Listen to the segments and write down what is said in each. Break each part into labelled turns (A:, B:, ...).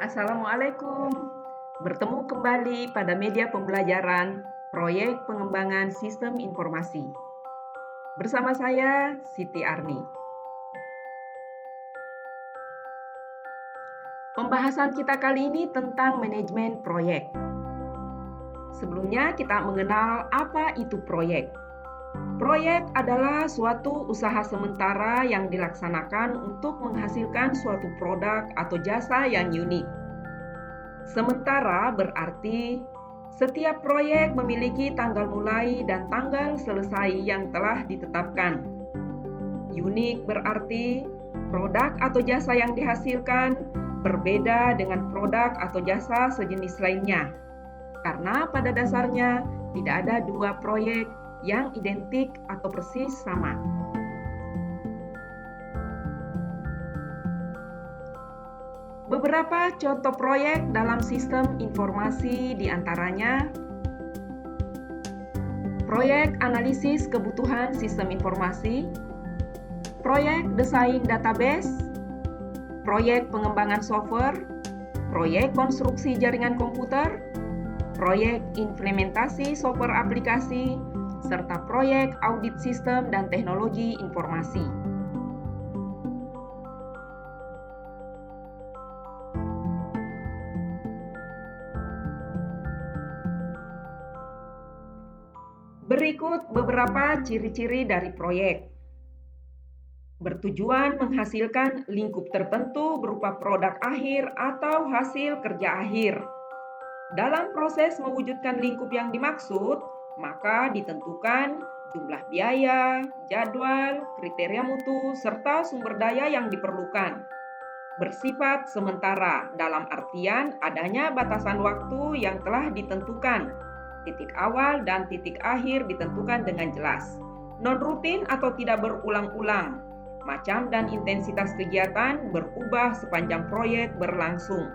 A: Assalamualaikum. Bertemu kembali pada media pembelajaran proyek pengembangan sistem informasi. Bersama saya, Siti Arni. Pembahasan kita kali ini tentang manajemen proyek. Sebelumnya kita mengenal apa itu proyek. Proyek adalah suatu usaha sementara yang dilaksanakan untuk menghasilkan suatu produk atau jasa yang unik. Sementara berarti setiap proyek memiliki tanggal mulai dan tanggal selesai yang telah ditetapkan. Unik berarti produk atau jasa yang dihasilkan berbeda dengan produk atau jasa sejenis lainnya. Karena pada dasarnya tidak ada dua proyek yang identik atau persis sama. Beberapa contoh proyek dalam sistem informasi diantaranya proyek analisis kebutuhan sistem informasi, proyek desain database, proyek pengembangan software, proyek konstruksi jaringan komputer, proyek implementasi software aplikasi, serta proyek audit sistem dan teknologi informasi. Berikut beberapa ciri-ciri dari proyek. Bertujuan menghasilkan lingkup tertentu berupa produk akhir atau hasil kerja akhir. Dalam proses mewujudkan lingkup yang dimaksud, maka ditentukan jumlah biaya, jadwal, kriteria mutu, serta sumber daya yang diperlukan. Bersifat sementara dalam artian adanya batasan waktu yang telah ditentukan. Titik awal dan titik akhir ditentukan dengan jelas. Non-rutin atau tidak berulang-ulang. Macam dan intensitas kegiatan berubah sepanjang proyek berlangsung.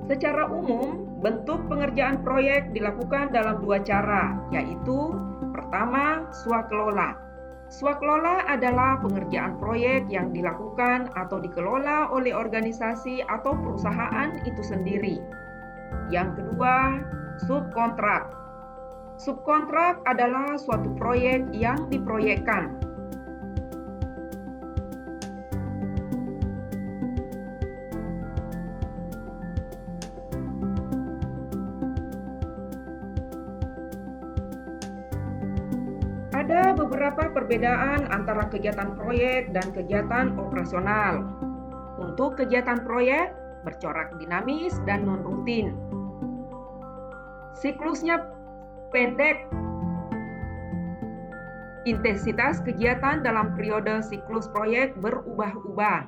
A: Secara umum, bentuk pengerjaan proyek dilakukan dalam dua cara, yaitu pertama, swakelola. Swakelola adalah pengerjaan proyek yang dilakukan atau dikelola oleh organisasi atau perusahaan itu sendiri. Yang kedua, subkontrak. Subkontrak adalah suatu proyek yang diproyekkan. Ada beberapa perbedaan antara kegiatan proyek dan kegiatan operasional. Untuk kegiatan proyek, bercorak dinamis dan non-rutin. Siklusnya pendek. Intensitas kegiatan dalam periode siklus proyek berubah-ubah.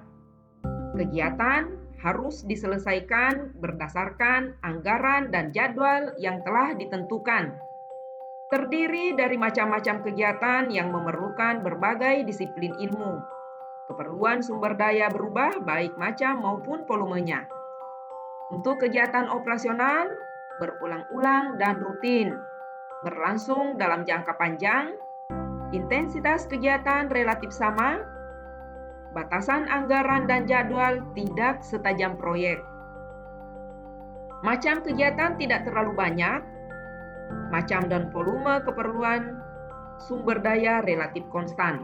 A: Kegiatan harus diselesaikan berdasarkan anggaran dan jadwal yang telah ditentukan. Terdiri dari macam-macam kegiatan yang memerlukan berbagai disiplin ilmu. Keperluan sumber daya berubah baik macam maupun volumenya. Untuk kegiatan operasional, berulang-ulang dan rutin, berlangsung dalam jangka panjang, intensitas kegiatan relatif sama, batasan anggaran dan jadwal tidak setajam proyek. Macam kegiatan tidak terlalu banyak, macam dan volume keperluan sumber daya relatif konstan.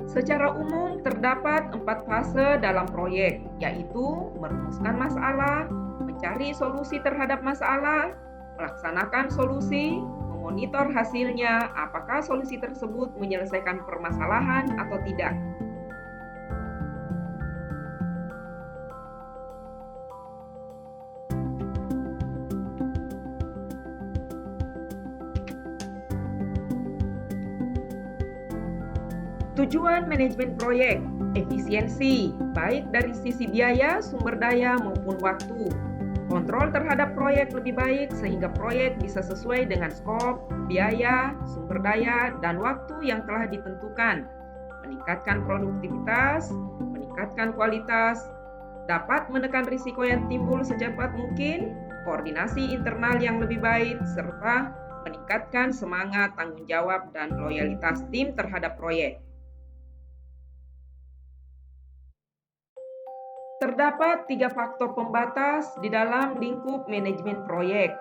A: Secara umum terdapat 4 fase dalam proyek, yaitu merumuskan masalah, mencari solusi terhadap masalah, melaksanakan solusi, memonitor hasilnya, apakah solusi tersebut menyelesaikan permasalahan atau tidak. Tujuan manajemen proyek, efisiensi, baik dari sisi biaya, sumber daya, maupun waktu. Kontrol terhadap proyek lebih baik sehingga proyek bisa sesuai dengan skop, biaya, sumber daya, dan waktu yang telah ditentukan. Meningkatkan produktivitas, meningkatkan kualitas, dapat menekan risiko yang timbul secepat mungkin, koordinasi internal yang lebih baik, serta meningkatkan semangat, tanggung jawab, dan loyalitas tim terhadap proyek. Terdapat 3 faktor pembatas di dalam lingkup manajemen proyek.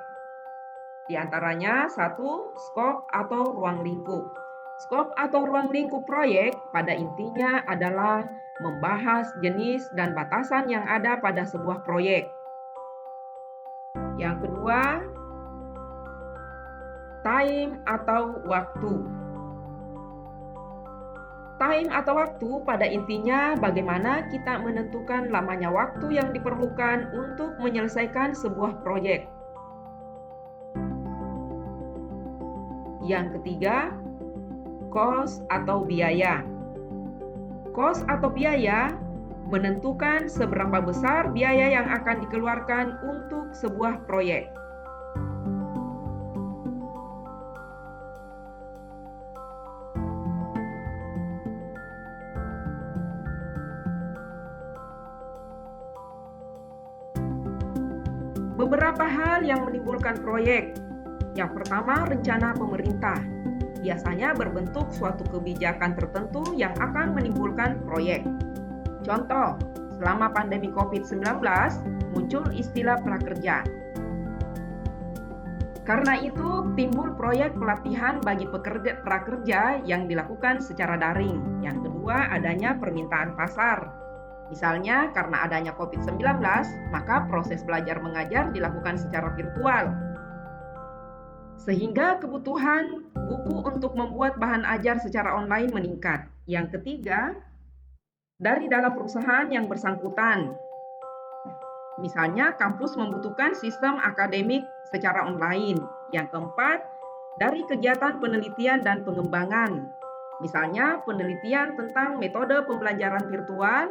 A: Di antaranya, 1. Skop atau ruang lingkup. Skop atau ruang lingkup proyek pada intinya adalah membahas jenis dan batasan yang ada pada sebuah proyek. Yang kedua, time atau waktu. Time atau waktu pada intinya bagaimana kita menentukan lamanya waktu yang diperlukan untuk menyelesaikan sebuah proyek. Yang ketiga, cost atau biaya. Cost atau biaya menentukan seberapa besar biaya yang akan dikeluarkan untuk sebuah proyek. Beberapa hal yang menimbulkan proyek. Yang pertama, rencana pemerintah. Biasanya berbentuk suatu kebijakan tertentu yang akan menimbulkan proyek. Contoh, selama pandemi COVID-19 muncul istilah prakerja. Karena itu, timbul proyek pelatihan bagi pekerja prakerja yang dilakukan secara daring. Yang kedua, adanya permintaan pasar. Misalnya, karena adanya COVID-19, maka proses belajar mengajar dilakukan secara virtual. Sehingga kebutuhan buku untuk membuat bahan ajar secara online meningkat. Yang ketiga, dari dalam perusahaan yang bersangkutan. Misalnya, kampus membutuhkan sistem akademik secara online. Yang keempat, dari kegiatan penelitian dan pengembangan. Misalnya, penelitian tentang metode pembelajaran virtual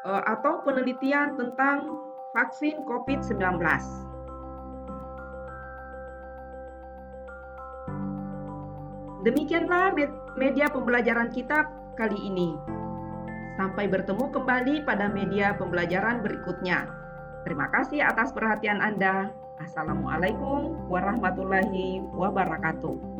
A: atau penelitian tentang vaksin COVID-19. Demikianlah media pembelajaran kita kali ini. Sampai bertemu kembali pada media pembelajaran berikutnya. Terima kasih atas perhatian Anda. Assalamualaikum warahmatullahi wabarakatuh.